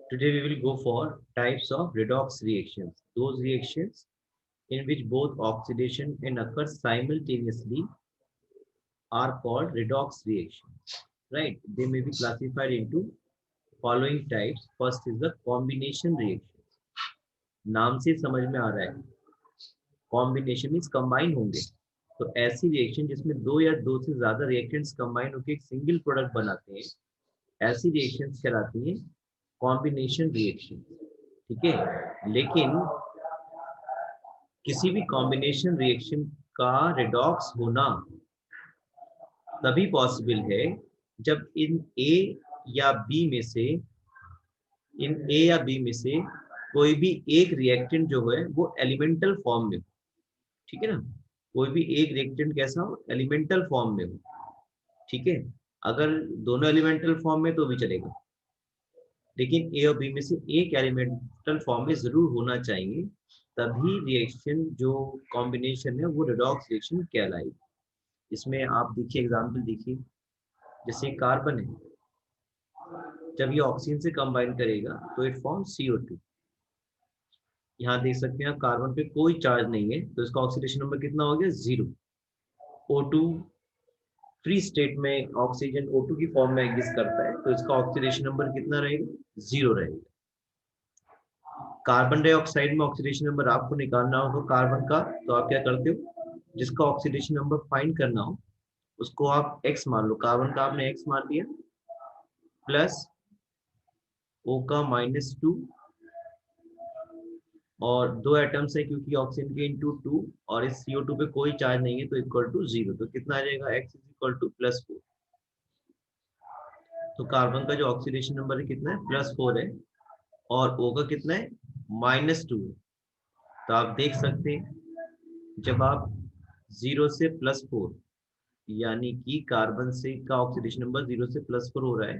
Today we will go for types of redox reactions. Those reactions in which both oxidation and occur simultaneously are called redox reactions. Right? They may be classified into following types. First is the combination reaction. नाम से समझ में आ रहा है combination means combine होंगे तो ऐसी reaction जिसमें दो या दो से ज्यादा रिएक्टेंट्स कंबाइन होकर एक सिंगल प्रोडक्ट बनाते हैं ऐसी रिएक्शंस कहलाती हैं कॉम्बिनेशन रिएक्शन ठीक है लेकिन किसी भी कॉम्बिनेशन रिएक्शन का रिडॉक्स होना तभी पॉसिबल है जब इन ए या बी में से इन ए या बी में से कोई भी एक रिएक्टेंट जो है वो एलिमेंटल फॉर्म में हो ठीक है ना कोई भी एक रिएक्टेंट कैसा हो एलिमेंटल फॉर्म में हो ठीक है अगर दोनों एलिमेंटल फॉर्म में तो भी चलेगा लेकिन ए और बी में से एक एलिमेंटल फॉर्म में जरूर होना चाहिए तभी रिएक्शन जो कॉम्बिनेशन है वो रिडॉक्स रिएक्शन कहलाएगी इसमें आप देखिए एग्जांपल देखिए जैसे कार्बन है जब ये ऑक्सीजन से कंबाइन करेगा तो इट फॉर्म CO2 यहाँ देख सकते हैं आप कार्बन पे कोई चार्ज नहीं है तो इसका ऑक्सीडेशन नंबर कितना हो गया 0 O2 फ्री स्टेट में ऑक्सीजन O2 की फॉर्म में एग्जिस्ट करता है तो इसका ऑक्सीडेशन नंबर कितना रहेगा 0 रहेगा कार्बन डाइऑक्साइड में ऑक्सीडेशन नंबर आपको निकालना हो तो कार्बन का तो आप क्या करते हो जिसका ऑक्सीडेशन नंबर फाइंड करना हो उसको आप x मान लो कार्बन का आपने x मान लिया प्लस O का -2 और दो एटम्स है क्योंकि ऑक्सीजन के इंटू 2 और इस CO2 पे कोई चार्ज नहीं है तो इक्वल टू 0 तो कितना आ जाएगा x इज इक्वल टू +4 तो कार्बन का जो ऑक्सीडेशन नंबर है कितना है +4 है और O का कितना है -2 है तो आप देख सकते हैं जब आप 0 से +4 यानी कि कार्बन से का ऑक्सीडेशन नंबर 0 से +4 हो रहा है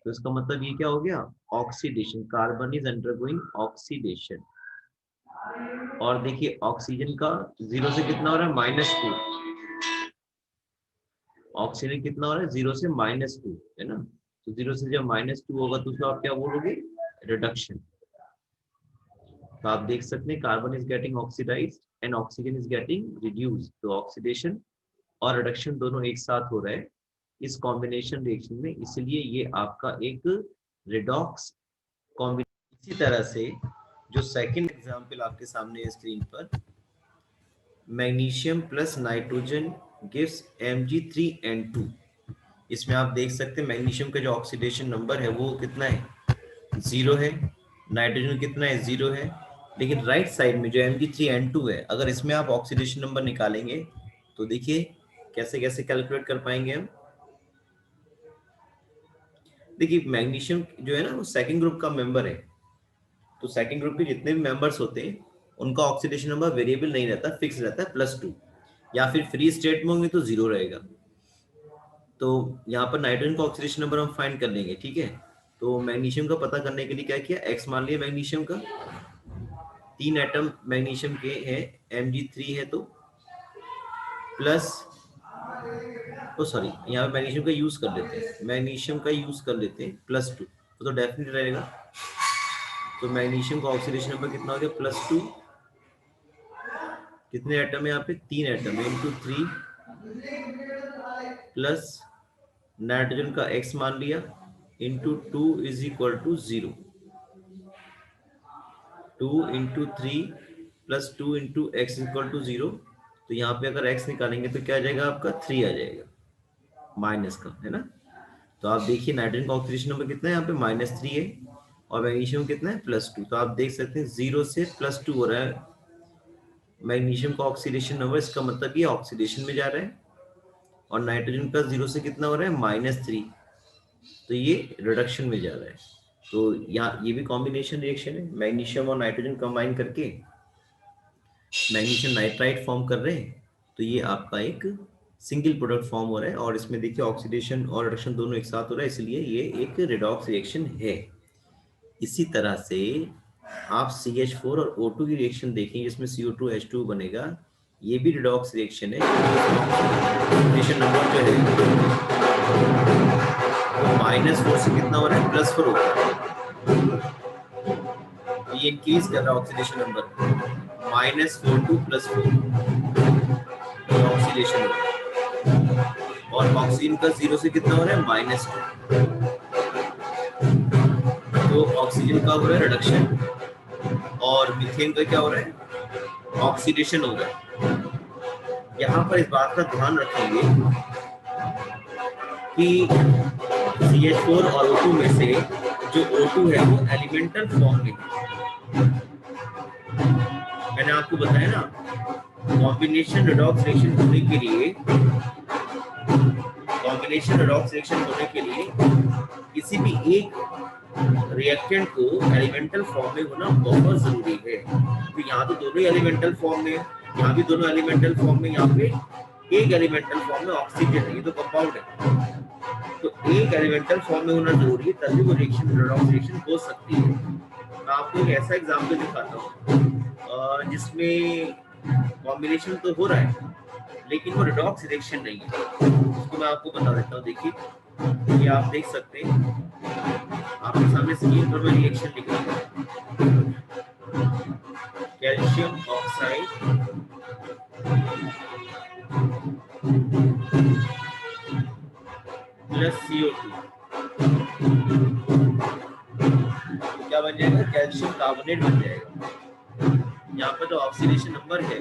तो इसका मतलब ये क्या हो गया oxidation carbon is undergoing oxidation और देखिए ऑक्सीजन का 0 से कितना हो रहा है -2 ऑक्सीजन कितना हो रहा है 0 से -2 है ना तो 0 से जब -2 होगा तो उसको आप क्या बोलोगे रिडक्शन तो आप देख सकते हैं carbon is getting oxidised and oxygen is getting reduced तो ऑक्सीडेशन और रिडक्शन दोनों एक साथ हो रहे हैं इस कॉम्बिनेशन रिएक्शन में इसलिए ये आपका एक रिडॉक्स कॉम्बिनेशन इसी तरह से जो सेकंड एग्जांपल आपके सामने है स्क्रीन पर magnesium plus nitrogen gives Mg3N2 इसमें आप देख सकते हैं मैग्नीशियम का जो ऑक्सीडेशन नंबर है वो कितना है 0 है नाइट्रोजन कितना है 0 है लेकिन राइट साइड में जो Mg3N2 है अगर इसमें आप ऑक्सीडेशन नंबर निकालेंगे तो देखिए कैसे कैसे कैलकुलेट कर पाएंगे हम देखिए मैग्नीशियम जो है ना वो सेकंड ग्रुप का मेंबर है तो सेकंड ग्रुप के जितने भी मेंबर्स होते हैं उनका ऑक्सीडेशन नंबर वेरिएबल नहीं रहता फिक्स रहता है +2 या फिर फ्री स्टेट में होंगे तो 0 रहेगा तो यहाँ पर नाइट्रोजन का ऑक्सीडेशन नंबर हम फाइंड कर लेंगे ठीक है तो मैग्नीशियम का पता करने के लिए क्या किया x मान लिया मैग्नीशियम का 3 एटम मैग्नीशियम के हैं Mg3 है तो प्लस सॉरी यहाँ पे मैग्नीशियम का यूज कर लेते हैं मैग्नीशियम का यूज कर लेते हैं +2 तो डेफिनेट रहेगा तो मैग्नीशियम का ऑक्सीडेशन नंबर कितना हो गया +2 कितने एटम है यहाँ पे 3 एटम है इंटू 3 प्लस नाइट्रोजन का x मान लिया into 2 is equal to 0 2 into 3 plus 2 into x equal to 0 तो यहाँ पे अगर x निकालेंगे तो क्या आ जाएगा आपका 3 आ जाएगा माइनस का है ना तो आप देखिए नाइट्रोजन का ऑक्सीडेशन नंबर कितना है यहाँ पे -3 है और मैग्नीशियम कितना है +2 तो आप देख सकते हैं 0 से +2 हो रहा है मैग्नीशियम का ऑक्सीडेशन नंबर इसका मतलब ये ऑक्सीडेशन में जा रहा है और नाइट्रोजन का 0 से कितना हो रहा है -3 तो ये रिडक्शन में जा रहा है तो यहाँ ये भी कॉम्बिनेशन रिएक्शन है मैग्नीशियम और नाइट्रोजन कंबाइन करके मैग्नीशियम नाइट्राइट फॉर्म कर रहे हैं तो ये आपका एक सिंगल प्रोडक्ट फॉर्म हो रहा है और इसमें देखिए ऑक्सीडेशन और रिडक्शन दोनों एक साथ हो रहा है इसलिए ये एक रिडॉक्स रिएक्शन है इसी तरह से आप CH4 और O2 की रिएक्शन देखेंगे जिसमें CO2H2 बनेगा ये भी रिडॉक्स रिएक्शन है ऑक्सीडेशन नंबर जो है -4 से कितना हो रहा है +4 हो रहा है ये इंक्रीज कर रहा है ऑक्सीडेशन नंबर, -4 to +4 ऑक्सीडेशन, और ऑक्सीजन का 0 से कितना हो रहा है, -2, तो ऑक्सीजन का हो रहा है रिडक्शन, और मीथेन का क्या हो रहा है, ऑक्सीडेशन हो रहा है। यहाँ पर इस बात का ध्यान रखेंगे कि CH4 और O2 में से जो O2 है वो एलिमेंटल फॉर्म में है। मैंने आपको बताया ना, कॉम्बिनेशन रेडॉक्स रिएक्शन होने के लिए, किसी भी एक रिएक्टेंट को एलिमेंटल फॉर्म में होना बहुत जरूरी है। तो यहाँ तो दोनों एलिमेंटल फॉर्म में, यहाँ भी दोनों एलिमेंटल फॉर्म में, यहाँ पे एक एलिमेंटल फॉर्म में ऑक्सीजन है, ये तो कंपाउंड है, तो एक एलिमेंटल फॉर्म में होना जरूरी है, तभी वो रिएक्शन रेडॉक्स रिएक्शन हो सकती है। मैं आपको एक ऐसा एग्जांपल दिखाता हूँ जिसमें कॉम्बिनेशन तो हो रहा है लेकिन वो रेडॉक्स रिएक्शन नहीं है, उसको मैं आपको बता देता हूँ। देखिए, ये आप देख सकते हैं, आपके सामने स्क्रीन पर मैं रिएक्शन लिख रहा हूँ, कैल्शियम ऑक्साइड प्लस CO2, क्या बन जाएगा, कैल्शियम कार्बोनेट बन जाएगा। यहाँ पर जो ऑक्सीडेशन नंबर है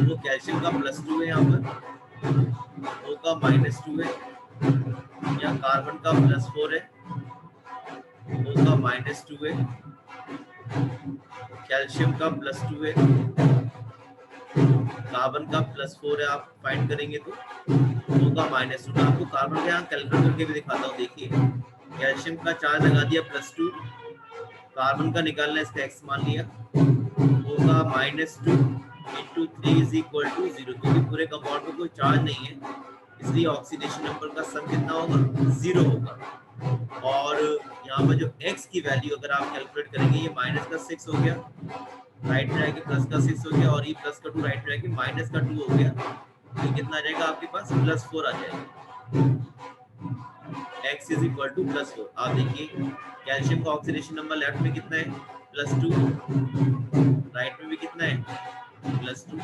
वो कैल्शियम का +2 है, यहाँ पर O का -2 है, यहाँ कार्बन का +4 है, O का -2 है, कैल्शियम का +2 है, कार्बन का +4 है। आप फाइंड करेंगे तो O का -2, मैं आपको कार्बन का यहाँ कैलकुलेट करके भी दिखाता हूँ। देखिए, कैल्शियम का चार्ज लगा दिया +2, कार्बन का निकालना है, इसका x मान लिया, O का -2 × 3 = 0, क्योंकि पूरे कंपाउंड में कोई चार्ज नहीं है, इसलिए ऑक्सीडेशन नंबर का सम कितना होगा, 0 होगा। और यहाँ पर जो x की वैल्यू अगर आप कैलकुलेट करेंगे, ये -6 हो गया, राइट में आएगी +6 हो गया, और ये +2 राइट में आएगी -2 हो गया, तो कितना आ जाएगा आपके पास, +4 आ जाएगा। x = +4। आप देखिए, कैल्शियम का ऑक्सीडेशन नंबर लेफ्ट में कितना है, +2, राइट में भी कितना है, +2,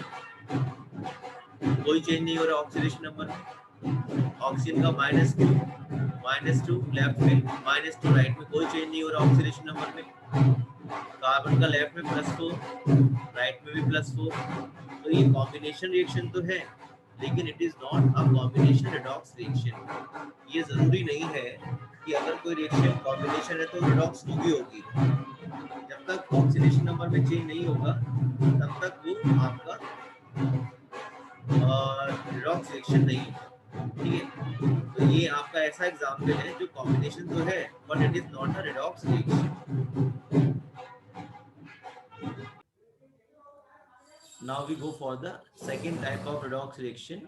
कोई चेंज नहीं हो रहा ऑक्सीडेशन नंबर में। ऑक्सीजन का -2 लेफ्ट में, -2 राइट में, कोई चेंज नहीं हो रहा ऑक्सीडेशन नंबर में। कार्बन का लेफ्ट में +4, राइट में भी +4। तो ये कॉम्बिनेशन रिएक्शन तो है, लेकिन it is not a combination redox reaction. ये जरूरी नहीं है कि अगर कोई रिएक्शन कॉम्बिनेशन है तो रेडॉक्स होगी। जब तक ऑक्सीडेशन नंबर में चेंज नहीं होगा तब तक वो आपका रेडॉक्स रिएक्शन नहीं होगा, ठीक है। तो ये आपका ऐसा एग्जांपल है जो कॉम्बिनेशन तो है but it is not a redox reaction. Now we go for the second type of redox reaction,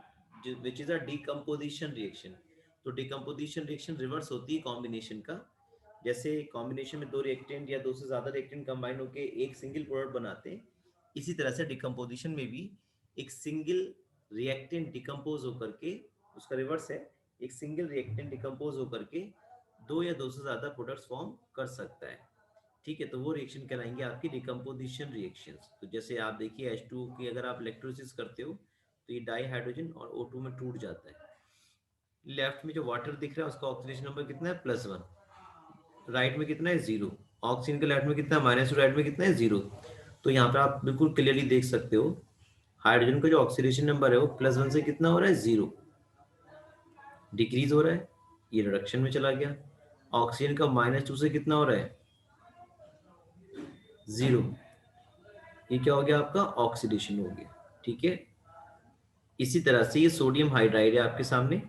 which is a decomposition reaction. तो decomposition reaction रिवर्स होती है कॉम्बिनेशन का। जैसे कॉम्बिनेशन में दो रिएक्टेंट या दो से ज्यादा रिएक्टेंट कंबाइन होकर एक सिंगल प्रोडक्ट बनाते हैं, इसी तरह से डिकम्पोजिशन में भी एक सिंगल रिएक्टेंट डिकम्पोज होकर के, उसका रिवर्स है, एक सिंगल रिएक्टेंट डिकम्पोज होकर के दो या दो से ज्यादा प्रोडक्ट्स फॉर्म कर सकता है, ठीक है। तो वो रिएक्शन कहलाएंगे आपकी डिकम्पोजिशन रिएक्शंस। तो जैसे आप देखिए H2 की अगर आप इलेक्ट्रोलिसिस करते हो तो ये डाई हाइड्रोजन और O2 में टूट जाता है। लेफ्ट में जो वाटर दिख रहा है उसका ऑक्सीडेशन नंबर कितना है, +1, राइट में कितना है, 0। ऑक्सीजन के लेफ्ट में कितना है, -2, राइट में कितना है, 0। तो यहाँ पर आप बिल्कुल क्लियरली देख सकते हो हाइड्रोजन का जो ऑक्सीडेशन नंबर है वो +1 से कितना हो रहा है, 0 डिक्रीज हो रहा है, ये रिडक्शन में चला गया। ऑक्सीजन का -2 से कितना हो रहा है, 0, ये क्या हो गया आपका, ऑक्सीडेशन हो गया, ठीक है। इसी तरह से ये सोडियम हाइड्राइड है आपके सामने।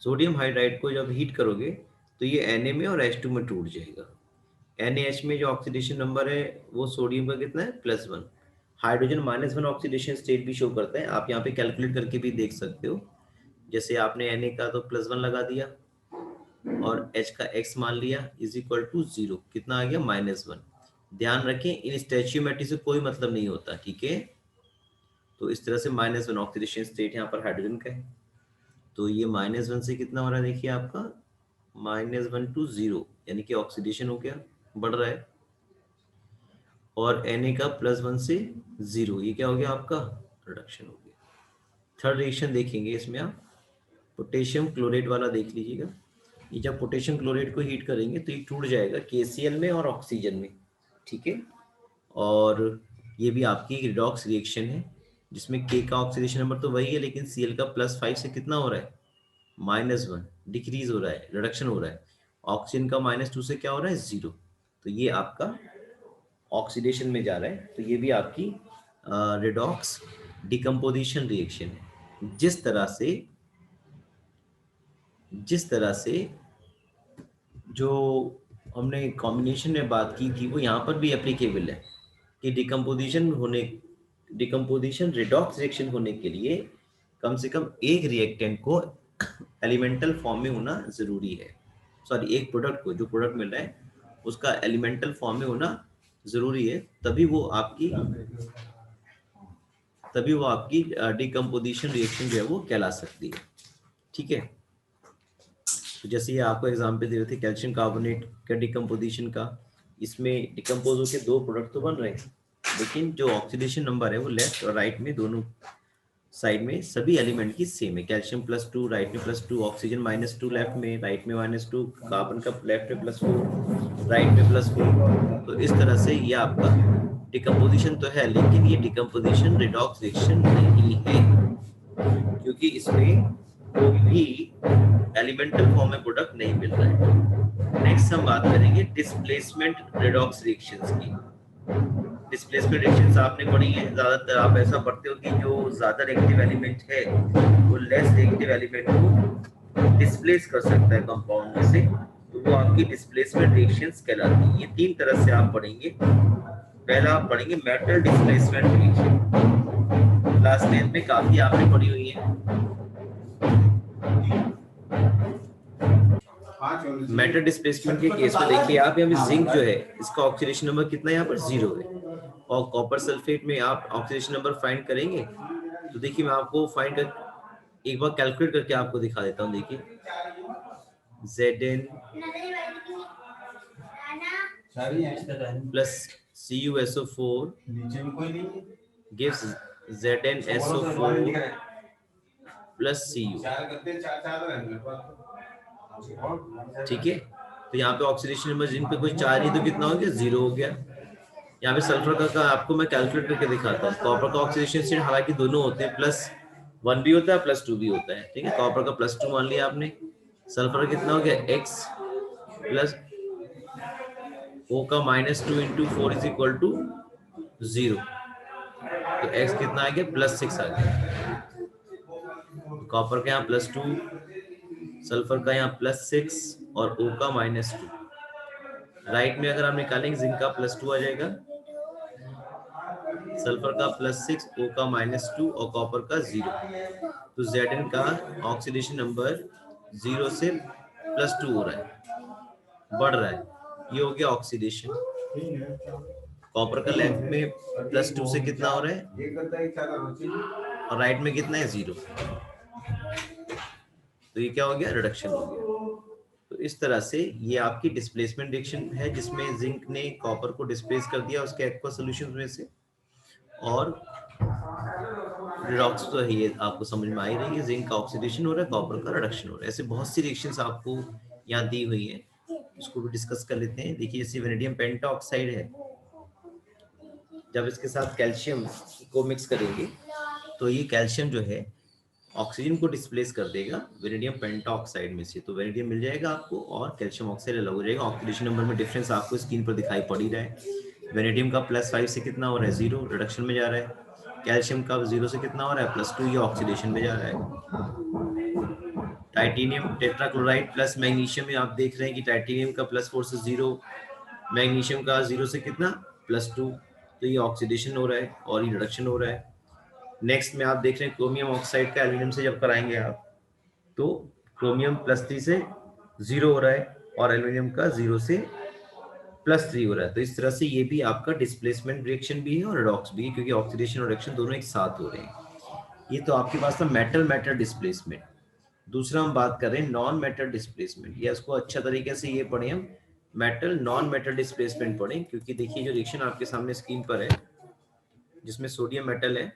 सोडियम हाइड्राइड को जब हीट करोगे तो ये Na में और H2 में टूट जाएगा। NaH में जो ऑक्सीडेशन नंबर है वो सोडियम का कितना है, +1। हाइड्रोजन -1 ऑक्सीडेशन स्टेट भी शो करता है, आप यहाँ पे कैलकुलेट करके भी देख सकते हो। जैसे आपने Na का तो +1 लगा दिया और H का x मान लिया = 0, कितना आ गया, -1। ध्यान रखें इन स्टैच्यूमेट्री से कोई मतलब नहीं होता, ठीक है। तो इस तरह से -1 ऑक्सीडेशन स्टेट यहाँ पर हाइड्रोजन का है, तो ये -1 से कितना हो रहा है, देखिए आपका -1 to 0, यानी कि ऑक्सीडेशन हो गया। बढ़ रहा है, और Na का +1 से 0, ये क्या हो गया आपका रिडक्शन हो गया। थर्ड रिएक्शन देखेंगे इसमें आप, पोटेशियम क्लोराइड वाला देख लीजिएगा। ये जब पोटेशियम क्लोराइड को हीट करेंगे तो ये टूट जाएगा KCl में और ऑक्सीजन में, ठीक है। और ये भी आपकी रिडॉक्स रिएक्शन है, जिसमें K का ऑक्सीडेशन नंबर तो वही है, लेकिन Cl का +5 से कितना हो रहा है, -1, डिक्रीज हो रहा है, रिडक्शन हो रहा है। ऑक्सीजन का -2 से क्या हो रहा है, 0। तो ये आपका ऑक्सीडेशन में जा रहा है। तो ये भी आपकी रिडॉक्स डिकम्पोजिशन रिएक्शन है। जिस तरह से जो हमने कॉम्बिनेशन में बात की थी वो यहाँ पर भी एप्लीकेबल है कि डिकम्पोजिशन रिडॉक्स रिएक्शन होने के लिए कम से कम एक रिएक्टेंट को एलिमेंटल फॉर्म में होना जरूरी है। सॉरी, एक प्रोडक्ट को, जो प्रोडक्ट मिल रहा है उसका एलिमेंटल फॉर्म में होना जरूरी है, तभी वो आपकी डिकम्पोजिशन रिएक्शन जो है वो कहला सकती है, ठीक है। तो जैसे ये आपको एग्जांपल दे रहे थे कैल्शियम कार्बोनेट का डिकम्पोजिशन का, इसमें डिकम्पोज होकर 2 प्रोडक्ट तो बन रहे हैं, लेकिन जो ऑक्सीडेशन नंबर है वो लेफ्ट और राइट में दोनों साइड में सभी एलिमेंट की सेम है। कैल्शियम +2 राइट में +2, ऑक्सीजन -2 लेफ्ट में, राइट में -2, कार्बन का लेफ्ट में +4 राइट में +4। तो इस तरह से ये आपका डिकम्पोजिशन तो है, लेकिन ये डिकम्पोजिशन रिडॉक्स रिएक्शन नहीं है, क्योंकि इसमें कोई भी एलिमेंटल फॉर्म में प्रोडक्ट नहीं मिल रहा है। नेक्स्ट हम बात करेंगे डिस्प्लेसमेंट रिडॉक्स रिएक्शंस की। डिस्प्लेसमेंट रिएक्शंस आपने पढ़ी है, ज्यादातर आप ऐसा पढ़ते हो कि जो ज्यादा रिएक्टिव एलिमेंट है वो लेस रिएक्टिव एलिमेंट को डिस्प्लेस कर सकता है कंपाउंड में से, तो वो आपकी डिस्प्लेसमेंट रिएक्शंस कहलाती है। ये 3 तरह से आप पढ़ेंगे। पहला आप पढ़ेंगे मेटल डिस्प्लेसमेंट रिएक्शन, क्लास 10 में काफी आपने पढ़ी हुई है। मेटल डिस्प्लेसमेंट के केस में देखिए आप, यहाँ पे जिंक जो है इसका ऑक्सीडेशन नंबर कितना है, यहाँ पर 0 है, और कॉपर सल्फेट में आप ऑक्सीडेशन नंबर फाइंड करेंगे तो देखिए मैं आपको फाइंड कर एक बार कैलकुलेट करके आपको दिखा देता हूँ। देखिए Zn plus CuSO4 gives ZnSO4 plus Cu, ठीक है। तो यहाँ पे ऑक्सीडेशन नंबर जिंक पे कोई चार्ज नहीं, तो कितना हो गया, 0 हो गया। यहाँ पे सल्फर का आपको मैं कैलकुलेट करके दिखाता हूँ। कॉपर का ऑक्सीडेशन स्टेट हालांकि दोनों होते हैं, +1 भी होता है +2 भी होता है, ठीक है। कॉपर का +2 मान लिया आपने, सल्फर कितना हो गया, X प्लस O का -2 × 4 = 0, तो X कितना आ गया, +6 आ गया। कॉपर का यहाँ +2, सल्फर का यहाँ +6 और O का -2। राइट में अगर आप निकालेंगे जिंक का +2 आ जाएगा, सल्फर का +6, O का -2 और कॉपर का 0। तो Zn का ऑक्सीडेशन नंबर 0 से +2 हो रहा है, बढ़ रहा है, ये हो गया ऑक्सीडेशन। कॉपर का लेफ्ट में +2 से कितना हो रहा है और राइट में कितना है, 0, तो ये क्या हो गया, रिडक्शन हो गया। तो इस तरह से ये आपकी डिस्प्लेसमेंट रिएक्शन है, जिसमें जिंक ने कॉपर को डिस्प्लेस कर दिया उसके एक्वा सॉल्यूशंस में से, और रिडॉक्स तो है, ये आपको समझ में आ ही रही है, जिंक का ऑक्सीडेशन हो रहा है, कॉपर का रिडक्शन हो रहा है। ऐसे बहुत सी रिएक्शंस आपको यहाँ दी हुई है, उसको भी डिस्कस कर लेते हैं। देखिए जैसे वेनेडियम पेंटाऑक्साइड है, जब इसके साथ कैल्शियम को मिक्स करेंगे तो ये कैल्शियम जो है ऑक्सीजन को डिस्प्लेस कर देगा वेनेडियम पेंटाऑक्साइड में से, तो वेनेडियम मिल जाएगा आपको और कैल्शियम ऑक्साइड अलग हो जाएगा। ऑक्सीडेशन नंबर में डिफरेंस आपको स्क्रीन पर दिखाई पड़ ही रहा है। वेनेडियम का +5 से कितना हो रहा है, 0, रिडक्शन में जा रहा है। कैल्शियम का 0 से कितना हो रहा है, +2, ये ऑक्सीडेशन में जा रहा है। टाइटेनियम टेट्राक्लोराइड प्लस मैग्नीशियम में आप देख रहे हैं कि टाइटेनियम का +4 से 0, मैग्नीशियम का 0 से कितना, +2, तो ये ऑक्सीडेशन हो रहा है और ये रिडक्शन हो रहा है। नेक्स्ट में आप देख रहे हैं क्रोमियम ऑक्साइड का एल्यूमिनियम से जब कराएंगे आप, तो क्रोमियम +3 से 0 हो रहा है और एल्यूमिनियम का 0 से +3 हो रहा है। तो इस तरह से ये भी आपका डिस्प्लेसमेंट रिएक्शन भी है और रिडॉक्स भी है, क्योंकि ऑक्सीडेशन और रिडक्शन दोनों एक साथ हो रहे हैं। ये तो आपके पास था मेटल मेटल डिस्प्लेसमेंट। दूसरा हम बात कर रहे हैं नॉन मेटल डिस्प्लेसमेंट, या इसको अच्छा तरीके से ये पढ़े हम मेटल नॉन मेटल डिस्प्लेसमेंट पढ़ें, क्योंकि देखिए जो रिएक्शन आपके सामने स्क्रीन पर है जिसमें सोडियम मेटल है,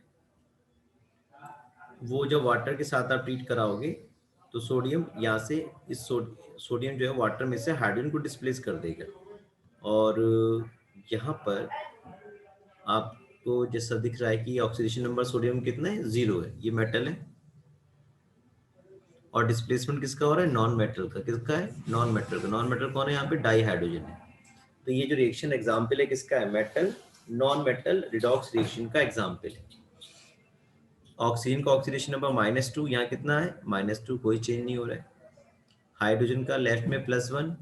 वो जब वाटर के साथ आप ट्रीट कराओगे तो सोडियम यहाँ से इस सोडियम जो है वाटर में से हाइड्रोजन को डिस्प्लेस कर देगा। और यहाँ पर आपको जैसा दिख रहा है कि ऑक्सीडेशन नंबर सोडियम कितना है, 0 है, ये मेटल है। और डिस्प्लेसमेंट किसका हो रहा है, नॉन मेटल का। किसका है, नॉन मेटल का। नॉन मेटल कौन है यहाँ पे, डाई हाइड्रोजन है। तो ये जो रिएक्शन एग्जाम्पल है किसका है, metal non metal redox reaction का एग्जाम्पल है। ऑक्सीजन का ऑक्सीडेशन नंबर -2, यहाँ कितना है, -2, कोई चेंज नहीं हो रहा है। हाइड्रोजन का लेफ्ट में +1,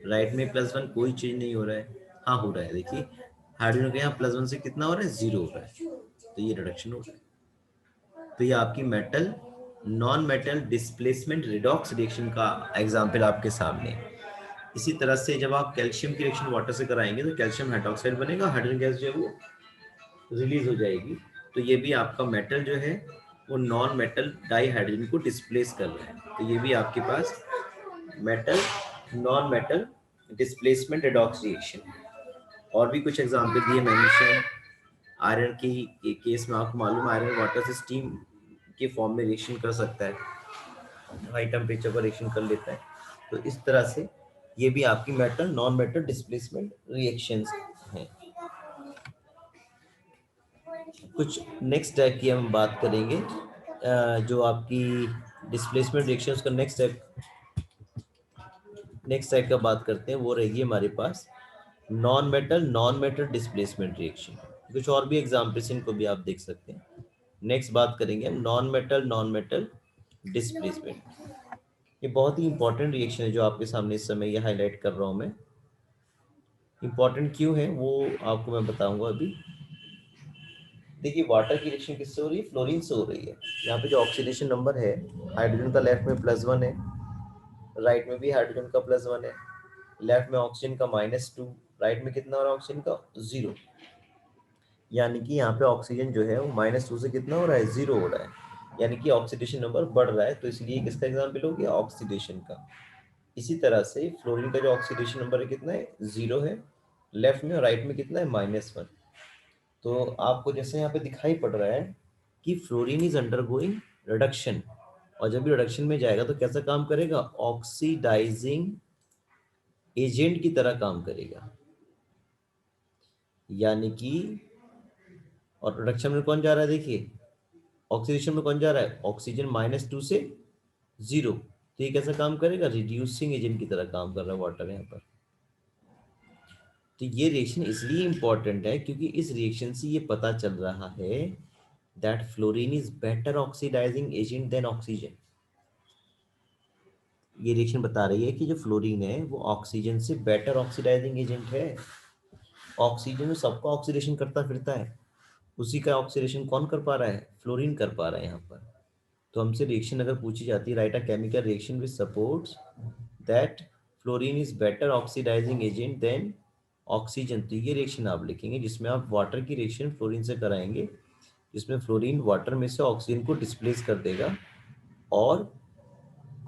राइट में +1, कोई चेंज नहीं हो रहा है। हाँ हो रहा है, देखिए हाइड्रोजन का यहाँ +1 से कितना हो रहा है, 0 हो रहा है, तो ये रिडक्शन हो रहा है। तो ये आपकी metal non metal displacement redox reaction का एग्जाम्पल आपके सामने है। इसी तरह से जब आप कैल्शियम की रिएक्शन वाटर से कराएंगे तो कैल्शियम हाइड्रोक्साइड बनेगा, हाइड्रोजन गैस जो है वो रिलीज हो जाएगी। तो ये भी आपका मेटल जो है वो नॉन मेटल डाई हाइड्रोजन को डिस्प्लेस कर रहा है। तो ये भी आपके पास metal non metal displacement redox reaction है। और भी कुछ एग्जाम्पल दिए मैंने शायद। आयरन की केस में आपको मालूम है आयरन वाटर से स्टीम के फॉर्म में रिएक्शन कर सकता है, हाई टेम्परेचर पर रिएक्शन कर लेता है। तो इस तरह से ये भी आपकी metal non metal displacement reactions हैं। कुछ नेक्स्ट टाइप की हम बात करेंगे, जो आपकी डिस्प्लेसमेंट रिएक्शंस का नेक्स्ट टाइप का बात करते हैं, वो रहेगी हमारे पास नॉन मेटल डिस्प्लेसमेंट रिएक्शन। कुछ और भी एग्जाम्पल्स इनको भी आप देख सकते हैं। नेक्स्ट बात करेंगे हम नॉन मेटल डिस्प्लेसमेंट। ये बहुत ही इंपॉर्टेंट रिएक्शन है जो आपके सामने इस समय ये हाईलाइट कर रहा हूं मैं। इंपॉर्टेंट क्यों है वो आपको मैं बताऊंगा अभी। देखिए वाटर की रिएक्शन किससे हो रही है, फ्लोरीन से हो रही है। यहाँ पे जो ऑक्सीडेशन नंबर है, हाइड्रोजन का लेफ्ट में +1 है, राइट में भी हाइड्रोजन का +1 है। लेफ्ट में ऑक्सीजन का -2, राइट में कितना हो रहा है ऑक्सीजन का, 0। यानी कि यहाँ पे ऑक्सीजन जो है वो -2 से कितना हो रहा है, 0 हो रहा है। यानी कि ऑक्सीडेशन नंबर बढ़ रहा है, तो इसलिए किसका एग्जाम्पल हो गया, ऑक्सीडेशन का। इसी तरह से फ्लोरीन का जो ऑक्सीडेशन नंबर है कितना है, 0 है, लेफ्ट में और राइट में कितना है, -1। तो आपको जैसे यहाँ पे दिखाई पड़ रहा है कि फ्लोरीन इज अंडरगोइंग रिडक्शन, और जब भी रिडक्शन में जाएगा तो कैसा काम करेगा, ऑक्सीडाइजिंग एजेंट की तरह काम करेगा। यानी कि, और रिडक्शन में कौन जा रहा है, देखिए ऑक्सीडेशन में कौन जा रहा है, ऑक्सीजन -2 से 0। तो ये कैसा काम करेगा, रिड्यूसिंग एजेंट की तरह काम कर रहा है वाटर यहाँ पर। तो ये रिएक्शन इसलिए इंपॉर्टेंट है क्योंकि इस रिएक्शन से ये पता चल रहा है that fluorine is better oxidising agent than oxygen. ये रिएक्शन बता रही है कि जो फ्लोरीन है वो ऑक्सीजन से बेटर ऑक्सीडाइजिंग एजेंट है। ऑक्सीजन में सबका ऑक्सीडेशन करता फिरता है, उसी का ऑक्सीडेशन कौन कर पा रहा है, फ्लोरीन कर पा रहा है यहाँ पर। तो हमसे रिएक्शन अगर पूछी जाती है, write a chemical reaction which supports that fluorine is better oxidising agent than oxygen. तो ये रिएक्शन आप लिखेंगे जिसमें आप वाटर की रिएक्शन फ्लोरीन से कराएंगे, जिसमें फ्लोरीन वाटर में से ऑक्सीजन को डिस्प्लेस कर देगा और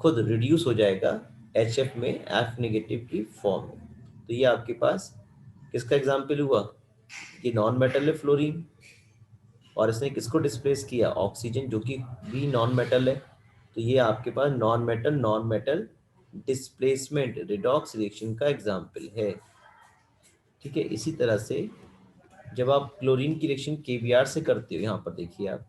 खुद रिड्यूस हो जाएगा HF में, F नेगेटिव की फॉर्म में। तो ये आपके पास किसका एग्जाम्पल हुआ, कि नॉन मेटल है फ्लोरीन, और इसने किसको डिस्प्लेस किया, ऑक्सीजन, जो कि भी नॉन मेटल है। तो ये आपके पास non metal displacement redox reaction का एग्जाम्पल है। ठीक है, इसी तरह से जब आप क्लोरीन की रिएक्शन KBr से करते हो, यहाँ पर देखिए आप,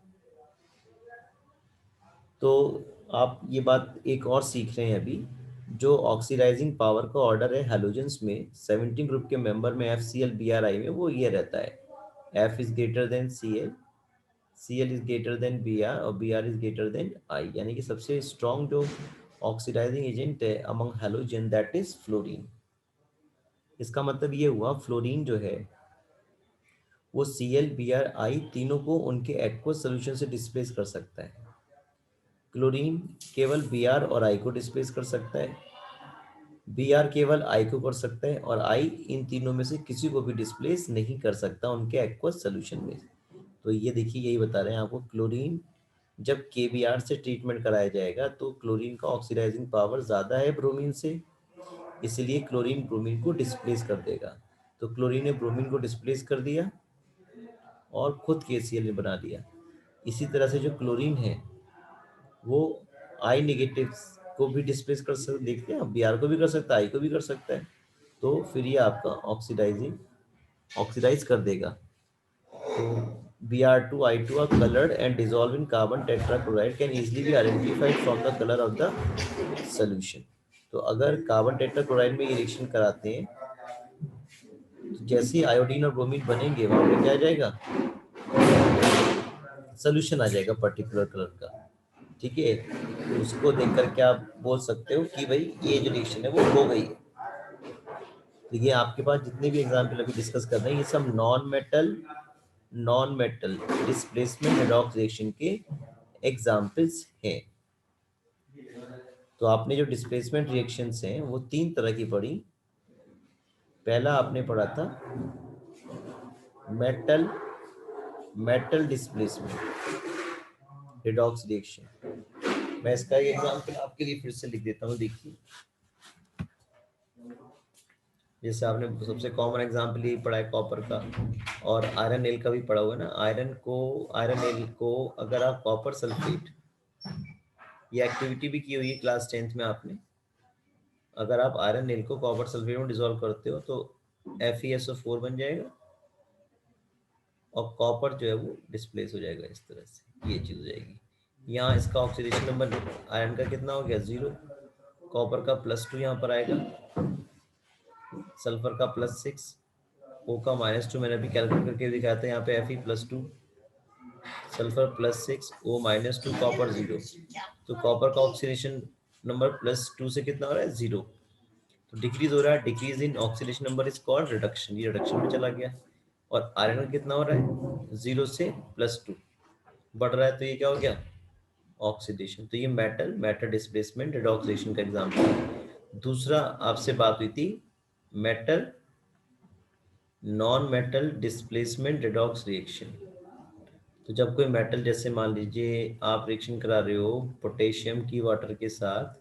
तो आप ये बात एक और सीख रहे हैं अभी। जो ऑक्सीडाइजिंग पावर का ऑर्डर है हैलोजेंस में 17 ग्रुप के मेंबर में FCl Bri में, वो ये रहता है F is greater than Cl, Cl is greater than Br और Br is greater than I। यानी कि सबसे स्ट्रॉन्ग जो ऑक्सीडाइजिंग एजेंट है among halogen that is fluorine. इसका मतलब ये हुआ फ्लोरीन जो है वो Cl Br I तीनों को उनके एक्वस सोल्यूशन से डिस्प्लेस कर सकता है। क्लोरीन केवल Br और I को डिस्प्लेस कर सकता है, Br केवल I को कर सकता है, और I इन तीनों में से किसी को भी डिस्प्लेस नहीं कर सकता उनके एक्वस सोल्यूशन में। तो ये देखिए यही बता रहे हैं आपको, क्लोरीन जब KBr से ट्रीटमेंट कराया जाएगा तो क्लोरीन का ऑक्सीडाइजिंग पावर ज़्यादा है ब्रोमीन से, इसलिए क्लोरीन ब्रोमीन को डिस्प्लेस कर देगा। तो क्लोरीन ने ब्रोमीन को डिस्प्लेस कर दिया और खुद KCl बना दिया। इसी तरह से जो क्लोरीन है वो आई नेगेटिव को भी डिस्प्लेस कर सकते, देखते हैं Br को भी कर सकता है, आई को भी कर सकता है। तो फिर ये आपका ऑक्सीडाइज कर देगा। तो Br2I2 are colored and dissolve in carbon tetrachloride can easily be identified from the color of the solution। तो अगर कार्बन टेट्राक्लोराइड में रिएक्शन कराते हैं तो जैसे ही आयोडीन और ब्रोमीन बनेंगे वहां पे क्या आ जाएगा, सोल्यूशन आ जाएगा पर्टिकुलर कलर का। ठीक है, उसको देख करके आप बोल सकते हो कि भाई ये जो रिएक्शन है वो हो गई है। देखिए आपके पास जितने भी एग्जाम्पल अभी डिस्कस कर रहे हैं ये सब non metal displacement redox reaction के एग्जाम्पल्स हैं। तो आपने जो डिस्प्लेसमेंट रिएक्शंस हैं वो 3 तरह की पढ़ी। पहला आपने पढ़ा था मेटल डिस्प्लेसमेंट रेडॉक्स रिएक्शन। मैं इसका एक एग्जाम्पल आपके लिए फिर से लिख देता हूँ। देखिए जैसे आपने सबसे कॉमन एग्जाम्पल यही पढ़ा है कॉपर का, और आयरन नेल का भी पढ़ा हुआ है ना। आयरन नेल को अगर आप कॉपर सल्फेट, ये एक्टिविटी भी की हुई है क्लास 10th में आपने, अगर आप आयरन नेल को कॉपर सल्फेट में डिसॉल्व करते हो तो FeSO4 बन जाएगा और कॉपर जो है वो डिस्प्लेस हो जाएगा। इस तरह से ये चीज हो जाएगी। यहाँ इसका ऑक्सीडेशन नंबर आयरन का कितना हो गया 0, कॉपर का +2 यहाँ पर आएगा, सल्फर का +6, O का -2 मैंने अभी कैलकुलेट करके दिखाया था। यहाँ पे Fe+2, सल्फर +6, O -2, कॉपर 0। तो कॉपर का ऑक्सीडेशन नंबर +2 से कितना हो रहा है 0, तो डिक्रीज हो रहा है। Decrease in oxidation number is called reduction, ये रिडक्शन में चला गया। और आयरन का कितना हो रहा है 0 से +2 बढ़ रहा है, तो ये क्या हो गया ऑक्सीडेशन। तो ये मेटल डिस्प्लेसमेंट रेडॉक्सिडेशन का एग्जांपल है। दूसरा आपसे बात हुई थी metal non metal displacement redox reaction. तो जब कोई मेटल, जैसे मान लीजिए आप रिएक्शन करा रहे हो पोटेशियम की वाटर के साथ,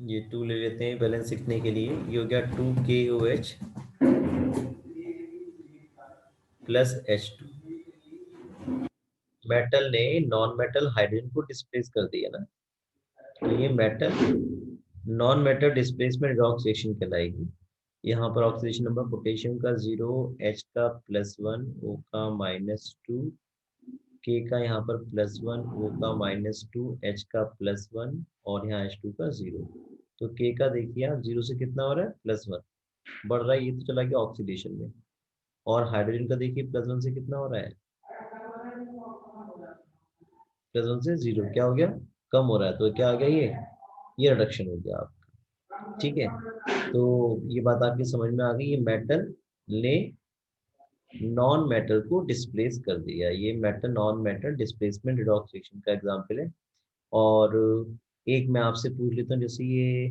ये 2 ले लेते हैं बैलेंस सीखने के लिए, ये हो गया 2KOH + H2। मेटल ने नॉन मेटल हाइड्रोजन को डिस्प्लेस कर दिया ना, तो ये metal non metal displacement redox reaction कहलाएगी। यहाँ पर ऑक्सीडेशन नंबर पोटेशियम का 0, H का +1, O का -2, K का यहाँ पर +1, O का -2, H का +1 और यहाँ H2 का 0। तो K का देखिए आप 0 से कितना हो रहा है +1 बढ़ रहा है, ये तो चला गया ऑक्सीडेशन में। और हाइड्रोजन का देखिए +1 से कितना हो रहा है, +1 से 0 क्या हो गया कम हो रहा है, तो क्या आ गया ये रिडक्शन हो गया आपका। ठीक है, तो ये बात आपकी समझ में आ गई। ये मेटल ने नॉन मेटल को डिस्प्लेस कर दिया, ये metal non metal displacement redox reaction का एग्जांपल है। और एक मैं आपसे पूछ लेता हूँ, जैसे ये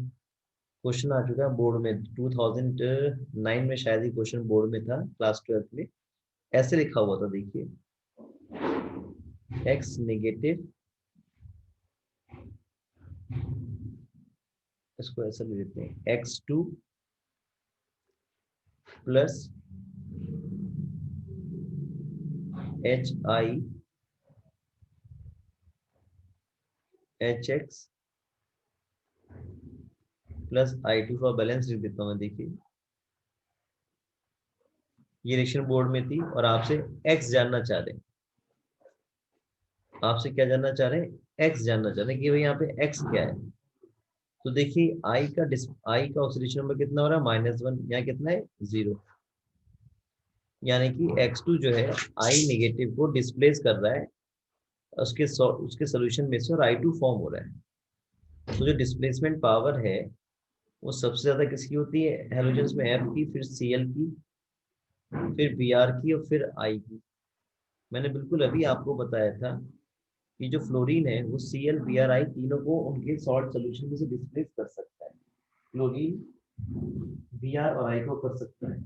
क्वेश्चन आ चुका है बोर्ड में 2009 में, शायद ही क्वेश्चन बोर्ड में था क्लास 12 में। ऐसे लिखा हुआ था, देखिए X नेगेटिव, इसको ऐसा ले लेते हैं X2 + HI HX + I2 for balance लिख देता हूँ मैं। देखिए ये रिएक्शन बोर्ड में थी और आपसे X जानना चाह रहे हैं, आपसे क्या जानना चाह रहे हैं X जानना चाह रहे हैं कि भाई यहाँ पे X क्या है। तो देखिए I का ऑक्सीडेशन नंबर कितना हो रहा है -1, यहाँ कितना है 0, यानी कि X2 जो है I नेगेटिव को डिस्प्लेस कर रहा है उसके सोल्यूशन में से, और I2 फॉर्म हो रहा है। तो जो डिस्प्लेसमेंट पावर है वो सबसे ज्यादा किसकी होती है हेलोजन्स में, F की, फिर Cl की, फिर Br की और फिर I की। मैंने बिल्कुल अभी आपको बताया था कि जो फ्लोरीन है वो Cl Br I तीनों को उनके सॉल्ट सोल्यूशन में से डिस्प्लेस कर सकता है। क्लोरीन Br और I को कर सकता है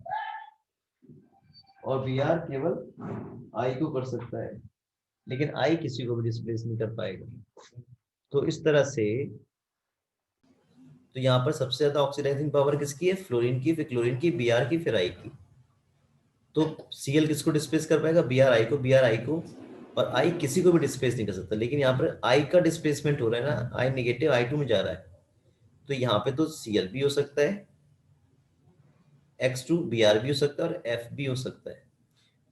और Br केवल I को कर सकता है। लेकिन आई किसी को भी डिस्प्लेस नहीं कर पाएगा। तो इस तरह से तो यहाँ पर सबसे ज्यादा ऑक्सीडाइजिंग पावर किसकी है, फ्लोरीन की, फिर क्लोरीन की, Br की, फिर आई की। तो Cl किसको डिस्प्लेस कर पाएगा, Br आई को, Br आई को, और आई किसी को भी डिस्प्लेस नहीं कर सकता। लेकिन यहाँ पर आई का डिस्प्लेसमेंट हो रहा है ना, आई नेगेटिव I2 में जा रहा है, तो यहाँ पे तो Cl भी हो सकता है, X2 Br भी हो सकता है, और F भी हो सकता है।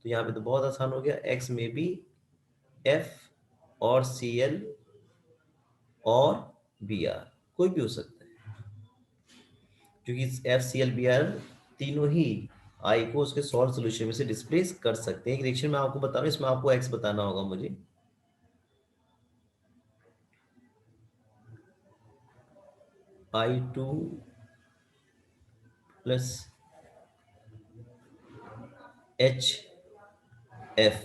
तो यहाँ पे तो बहुत आसान हो गया, X में भी F और Cl और Br कोई भी हो सकता है, क्योंकि FCl Br तीनों ही आई को उसके सॉल्ट सोल्यूशन में से डिस्प्लेस कर सकते हैं। एक रिएक्शन में आपको बता रहा हूँ, इसमें आपको एक्स बताना होगा मुझे। I2 प्लस HF,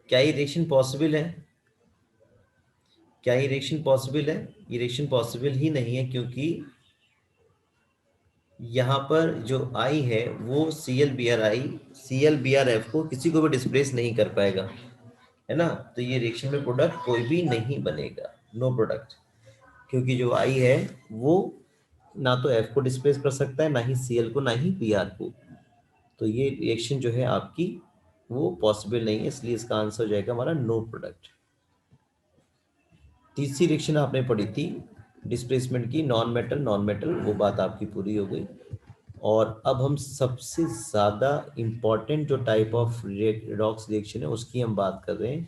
क्या ये रिएक्शन पॉसिबल है, क्या ये रिएक्शन पॉसिबल है? ये रिएक्शन पॉसिबल ही नहीं है, क्योंकि यहाँ पर जो I है वो ClBrF को किसी को भी डिस्प्लेस नहीं कर पाएगा, है ना। तो ये रिएक्शन में प्रोडक्ट कोई भी नहीं बनेगा, नो प्रोडक्ट, क्योंकि जो I है वो ना तो F को डिस्प्लेस कर सकता है, ना ही Cl को, ना ही Br को। तो ये रिएक्शन जो है आपकी वो पॉसिबल नहीं है, इसलिए इसका आंसर हो जाएगा हमारा नो प्रोडक्ट। तीसरी रिएक्शन आपने पढ़ी थी डिस्प्लेसमेंट की, नॉन मेटल, वो बात आपकी पूरी हो गई। और अब हम सबसे ज्यादा इंपॉर्टेंट जो टाइप ऑफ रेडॉक्स रिएक्शन है उसकी हम बात कर रहे हैं।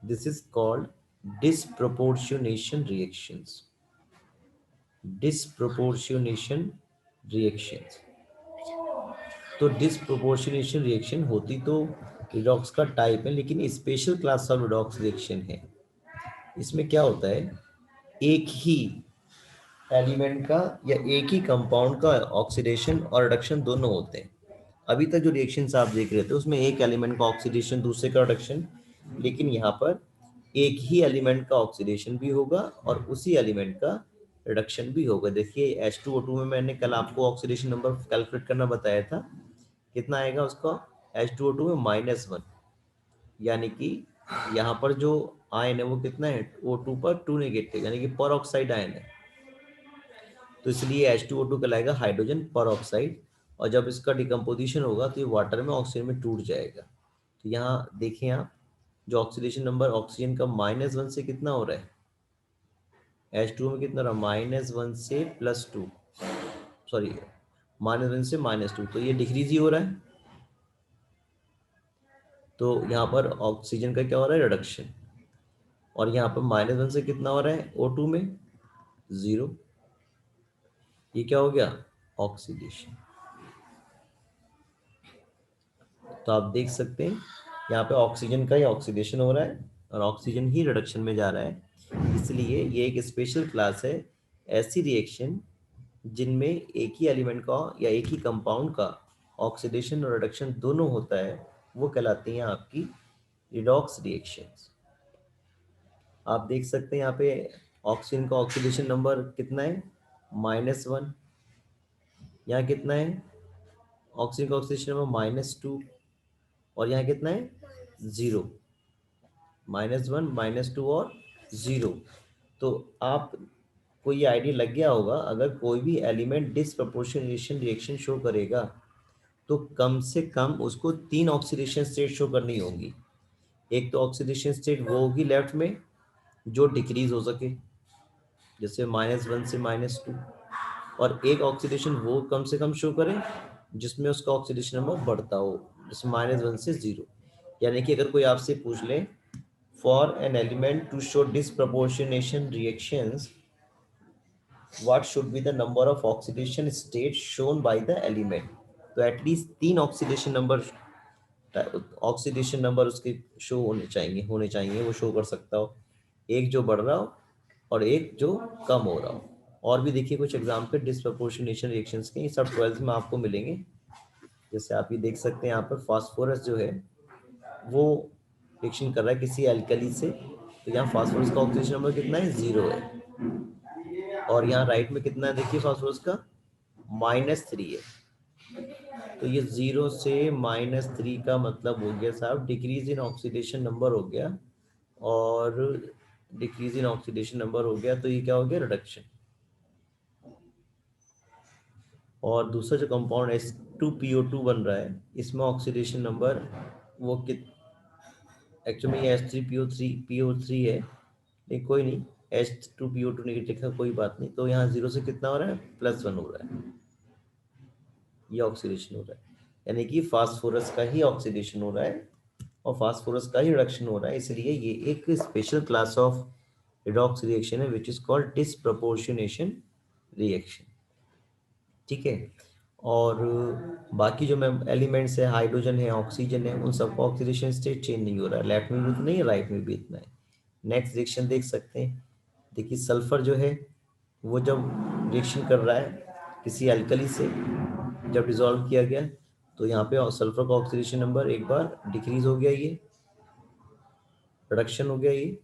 This is called disproportionation reactions. Disproportionation reactions, तो डिसप्रोपोर्शनेशन रिएक्शन होती तो रिडॉक्स का टाइप है, लेकिन special class of redox reaction है। इसमें क्या होता है, एक ही एलिमेंट का या एक ही कंपाउंड का ऑक्सीडेशन और रिडक्शन दोनों होते हैं। अभी तक जो रिएक्शंस आप देख रहे थे उसमें एक एलिमेंट का ऑक्सीडेशन, दूसरे का रिडक्शन, लेकिन यहाँ पर एक ही एलिमेंट का ऑक्सीडेशन भी होगा और उसी एलिमेंट का रिडक्शन भी होगा। देखिए H2O2 में मैंने कल आपको ऑक्सीडेशन नंबर कैलकुलेट करना बताया था, कितना आएगा उसका, H2O2 में -1, यानी कि यहाँ पर जो आयन है वो कितना है, O2 पर 2 नेगेटिव, यानी कि पर ऑक्साइड आयन है। तो इसलिए H2O2 कहलाएगा हाइड्रोजन पर ऑक्साइड, और जब इसका डिकम्पोजिशन होगा तो ये वाटर में ऑक्सीजन में टूट जाएगा। तो यहाँ देखें आप, जो ऑक्सीडेशन नंबर ऑक्सीजन का -1 से कितना हो रहा है, H2O में कितना रहा, -1 से +2, सॉरी -1 से -2, तो ये डिक्रीज ही हो रहा है। तो यहाँ पर ऑक्सीजन का क्या हो रहा है, रिडक्शन। और यहाँ पर -1 से कितना हो रहा है O2 में, 0, ये क्या हो गया, ऑक्सीडेशन। तो आप देख सकते हैं यहाँ पे ऑक्सीजन का ही ऑक्सीडेशन हो रहा है और ऑक्सीजन ही रिडक्शन में जा रहा है। इसलिए ये एक स्पेशल क्लास है ऐसी रिएक्शन जिनमें एक ही एलिमेंट का या एक ही कंपाउंड का ऑक्सीडेशन और रिडक्शन दोनों होता है, वो कहलाती हैं आपकी रिडॉक्स रिएक्शंस। आप देख सकते हैं यहाँ पे ऑक्सीजन का ऑक्सीडेशन नंबर कितना है, -1, यहाँ कितना है ऑक्सीजन का ऑक्सीडेशन नंबर, -2, और यहाँ कितना है, 0, -1 -2 और 0। तो आप को ये आइडिया लग गया होगा, अगर कोई भी एलिमेंट डिसप्रोपोर्शनेशन रिएक्शन शो करेगा तो कम से कम उसको 3 ऑक्सीडेशन स्टेट शो करनी होगी। एक तो ऑक्सीडेशन स्टेट वो होगी लेफ्ट में जो डिक्रीज हो सके, जैसे -1 से -2, और एक ऑक्सीडेशन वो कम से कम शो करे जिसमें उसका ऑक्सीडेशन नंबर बढ़ता हो, जैसे -1 से 0। यानी कि अगर कोई आपसे पूछ ले, for an element to show disproportionation reactions what should be the number of oxidation states shown by the element, तो एटलीस्ट 3 ऑक्सीडेशन नंबर उसके शो होने चाहिए, वो शो कर सकता हो, एक जो बढ़ रहा हो और एक जो कम हो रहा हो। और भी देखिए कुछ एग्जाम्पल डिसप्रोपोर्शनेशन रिएक्शंस के, ये सब 12th में आपको मिलेंगे। जैसे आप ये देख सकते हैं यहाँ पर फास्फोरस जो है वो रिएक्शन कर रहा है किसी एल्कली से, तो यहाँ फास्फोरस का ऑक्सीडेशन नंबर कितना है, 0 है, और यहाँ राइट में कितना है देखिए फास्फोरस का, -3 है। तो ये 0 से -3 का मतलब हो गया साहब डिक्रीज इन ऑक्सीडेशन नंबर हो गया, और डिक्रीज इन ऑक्सीडेशन नंबर हो गया तो ये क्या हो गया, रिडक्शन। और दूसरा जो कंपाउंड H2PO2 बन रहा है, इसमें ऑक्सीडेशन नंबर वो कित एक्चुअली ये H3PO3 है, नहीं कोई नहीं, H2PO2 नहीं लिखा, कोई बात नहीं। तो यहाँ 0 से कितना हो रहा है, +1 हो रहा है, ये ऑक्सीडेशन हो रहा है, यानी कि फास्फोरस का ही ऑक्सीडेशन हो रहा है और फास्फोरस का ही रिडक्शन हो रहा है। इसलिए ये एक special class of redox reaction है which is called disproportionation reaction. ठीक है। और बाकी जो मैं एलिमेंट्स है, हाइड्रोजन है, ऑक्सीजन है, उन सबका ऑक्सीडेशन स्टेट चेंज नहीं हो रहा है, लेफ्ट में भी तो नहीं है, राइट में भी इतना है। नेक्स्ट रिएक्शन देख सकते हैं। देखिए सल्फर जो है वो जब रिएक्शन कर रहा है किसी एल्कली से, जब डिसॉल्व किया गया, तो यहाँ पे सल्फर का ऑक्सीडेशन नंबर एक बार डिक्रीज हो गया, ये रिडक्शन हो गया ये,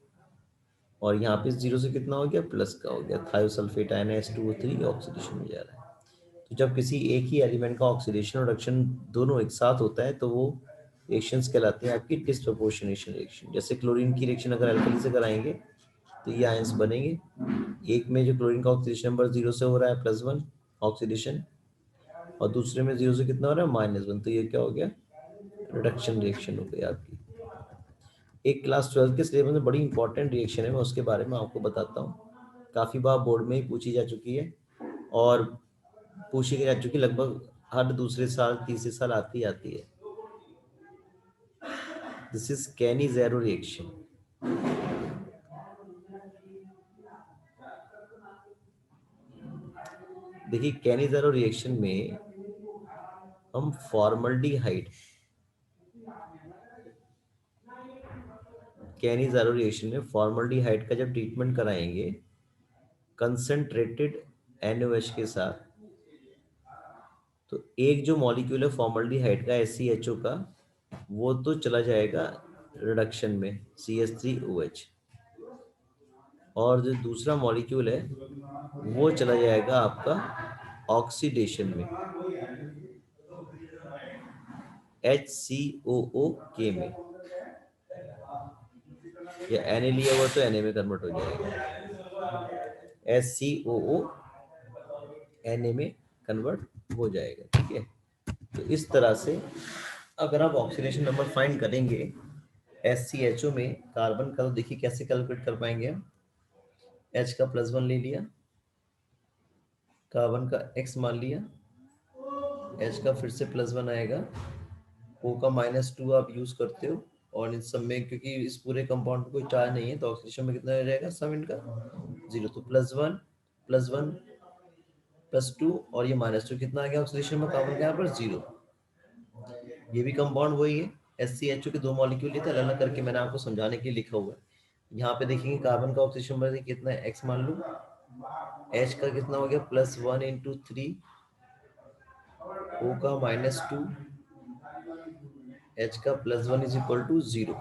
और यहाँ पे 0 से कितना हो गया, प्लस का हो गया, थायोसल्फेट आयन H2O3 ऑक्सीडेशन हो जा रहा है। तो जब किसी एक ही एलिमेंट का ऑक्सीडेशन और रिडक्शन दोनों एक साथ होता है तो वो रिएक्शंस कहलाते हैं आपकी डिसप्रोपोर्शनेशन रिएक्शन। जैसे क्लोरीन की रिएक्शन अगर अल्कली से कराएंगे तो ये आयंस बनेंगे, एक में जो क्लोरीन का ऑक्सीडेशन नंबर 0 से हो रहा है +1 ऑक्सीडेशन, और दूसरे में 0 से कितना हो रहा है, -1, तो ये क्या हो गया, रिडक्शन रिएक्शन हो गई आपकी। एक क्लास 12 के सिलेबस में बड़ी इंपॉर्टेंट रिएक्शन है, मैं उसके बारे में आपको बताता हूँ, काफ़ी बार बोर्ड में ही पूछी जा चुकी है और पूछी जा चुकी लगभग हर दूसरे साल तीसरे साल आती है। This is Cannizzaro reaction. देखिए कैनी-ज़ेरो रिएक्शन में हम फॉर्मल्डिहाइड, कैनी-ज़ेरो रिएक्शन में फॉर्मल्डिहाइड का जब ट्रीटमेंट कराएंगे कंसंट्रेटेड NaOH के साथ, तो एक जो मॉलिक्यूल है फॉर्मल्डिहाइड का SCHO का, वो तो चला जाएगा रिडक्शन में CH3OH, और जो दूसरा मॉलिक्यूल है वो चला जाएगा आपका ऑक्सीडेशन में HCOOK में, या Na लिया हुआ तो Na में कन्वर्ट हो जाएगा, HCOO Na में कन्वर्ट हो जाएगा। ठीक है, तो इस तरह से अगर आप ऑक्सीडेशन नंबर फाइंड करेंगे SCHO में कार्बन का, तो देखिए कैसे कैलकुलेट कर पाएंगे हम। H का +1 ले लिया, कार्बन का X मान लिया, H का फिर से +1 आएगा, O का -2 आप यूज करते हो, और इन सब में क्योंकि इस पूरे कंपाउंड में कोई चार्ज नहीं है तो ऑक्सीडेशन में कितना हो जाएगा, सम इनका 0, तो +1 +1 +2 और ये -2, कितना आ गया ऑक्सीडेशन में कार्बन का यहाँ पर 0। ये भी कंपाउंड वही है, SCHO के दो मॉलिक्यूल लेते हैं, अलग अलग करके मैंने आपको समझाने के लिए लिखा हुआ है। यहाँ पे देखेंगे कार्बन का ऑक्सीडेशन नंबर कितना है, X मान लो, H का कितना हो गया, +1 × 3, O का -2, H का +1 = 0,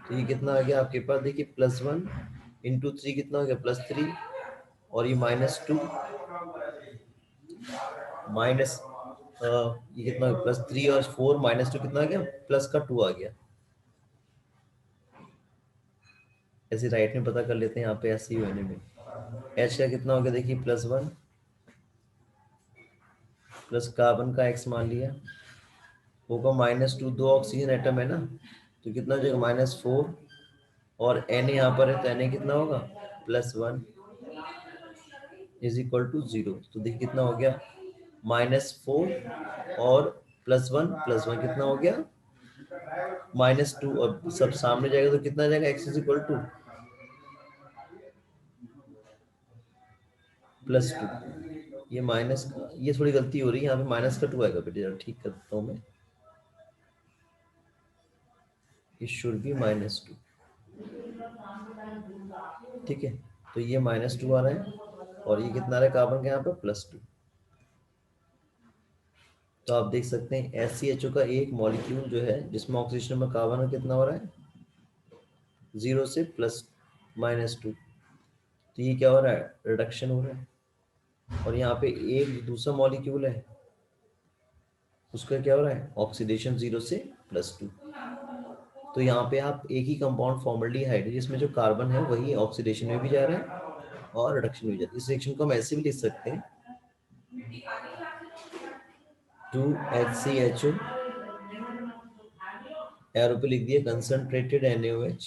तो ये कितना आ गया आपके पास, देखिए +1 × 3 कितना हो गया, +3, और ये -2 माइनस ये कितना, +3 और 4 -2 कितना आ गया, प्लस का 2 आ गया। ऐसे राइट में पता कर लेते हैं, यहाँ पे ऐसे ही होने में H का कितना हो गया, देखिए +1 प्लस कार्बन का X मान लिया, O का -2, दो ऑक्सीजन एटम है ना, तो कितना हो जाएगा, -4, और Na यहाँ पर है तो Na कितना होगा, +1 = 0, तो देखिए कितना हो गया, -4 और +1 कितना हो गया, -2, और सब सामने जाएगा तो कितना जाएगा, X = +2, ये माइनस का, ये थोड़ी गलती हो रही है, यहाँ पे -2 आएगा बेटे, जरा ठीक करता हूँ मैं, ये शुड बी -2। ठीक है, तो ये -2 आ रहा है, और ये कितना आ रहा है कार्बन का यहाँ पे, +2। तो आप देख सकते हैं SCHO का एक मॉलिक्यूल जो है जिसमें ऑक्सीजन में कार्बन का कितना हो रहा है, 0 से +-2, तो ये क्या हो रहा है, रिडक्शन हो रहा है। और यहाँ पे एक दूसरा मॉलिक्यूल है उसका क्या हो रहा है, ऑक्सीडेशन 0 से +2। तो यहाँ पे आप एक ही कंपाउंड फॉर्मल्डिहाइड है जिसमें जो कार्बन है वही ऑक्सीडेशन में भी जा रहा है और रिडक्शन में भी जा रहा है। इस रिएक्शन को हम ऐसे भी लिख सकते हैं 2HCHO, एरो पे लिख दिया कंसंट्रेटेड NaOH,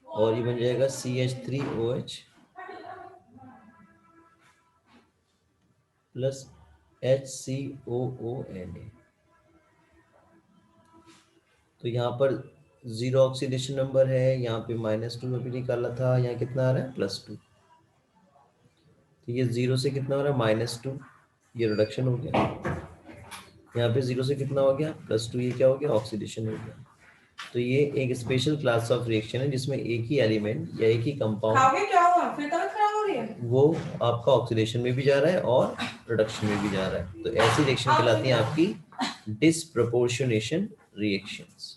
और ये बन जाएगा CH3OH प्लस HCOONA। तो यहाँ पर 0 ऑक्सीडेशन नंबर है, यहाँ पे -2 अभी निकाला था, यहाँ कितना आ रहा है +2। तो ये 0 से कितना हो रहा है -2, ये रिडक्शन हो गया। यहाँ पे 0 से कितना हो गया +2, ये क्या हो गया ऑक्सीडेशन हो गया। तो ये एक स्पेशल क्लास ऑफ रिएक्शन है जिसमें एक ही एलिमेंट या एक ही कंपाउंड क्या हुआ फिर तबीयत खराब हो रही है, वो आपका ऑक्सीडेशन में भी जा रहा है और रिडक्शन में भी जा रहा है। तो ऐसी रिएक्शन कहलाती है आपकी डिसप्रपोर्शनेशन रिएक्शंस।